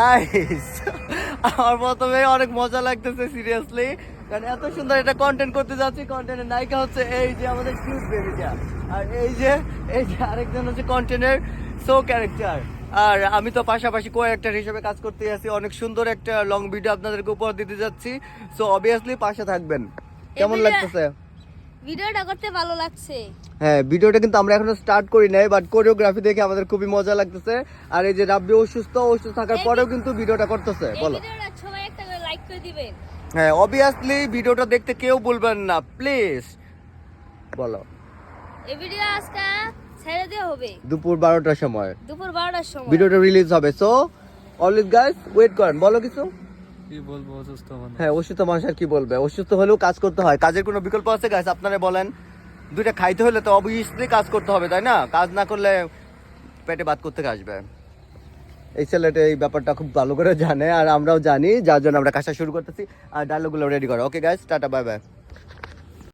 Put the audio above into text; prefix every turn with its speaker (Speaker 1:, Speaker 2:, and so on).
Speaker 1: Guys আমার প্রথমে অনেক মজা লাগতেছে সিরিয়াসলি, কারণ এত সুন্দর একটা কন্টেন্ট করতে যাচ্ছি। কন্টেন্টের নায়িকা হচ্ছে এই যে আমাদের কিউট বেবিটা, আর এই যে আরেকজন হচ্ছে কন্টেন্টের সো ক্যারেক্টার, আর আমি তো পাশাপাশি কো অ্যাক্টর হিসেবে কাজ করতে যাচ্ছি। অনেক সুন্দর একটা লং ভিডিও আপনাদেরকে উপহার দিতে যাচ্ছি, সো অবভিয়াসলি পাশে থাকবেন। কেমন লাগতেছে?
Speaker 2: ভিডিওটা করতে ভালো লাগছে।
Speaker 1: হ্যাঁ, ভিডিওটা কিন্তু আমরা এখনো স্টার্ট করি নাই, বাট কোরিওগ্রাফি দেখে আমাদের খুবই মজা লাগতেছে। আর এই যে রাব্বি অসুস্থ থাকার পরেও কিন্তু ভিডিওটা করতেছে। বলো,
Speaker 2: ভিডিওটা সবাই একটা করে লাইক করে দিবেন।
Speaker 1: হ্যাঁ অবভিয়াসলি ভিডিওটা দেখতে কেউ বলবেন না প্লিজ। বলো,
Speaker 2: এই ভিডিও আজকে ছেড়ে দেওয়া হবে
Speaker 1: দুপুর 12টার সময়,
Speaker 2: দুপুর 12টার সময়
Speaker 1: ভিডিওটা রিলিজ হবে। সো অলওয়েজ গাইস ওয়েট করেন। বলো কিছু।
Speaker 3: কি বলবো, অসুস্থ মানুষ।
Speaker 1: হ্যাঁ, অসুস্থ মানুষ আর কি বলবে, অসুস্থ হলেও কাজ করতে হয়। কাজের কোনো বিকল্প আছে গাইস? আপনারা বলেন। দুইটা খাইতে হলে তো অবভিয়াসলি কাজ করতে হবে, তাই না? কাজ না করলে পেটে ভাত করতে আসবে। এই ছেলেটা এই ব্যাপারটা খুব ভালো করে জানে, আর আমরাও জানি, যার জন্য আমরা কাজটা শুরু করতেছি। আর ডায়লগুলো রেডি করো। Okay guys, tata, bye bye.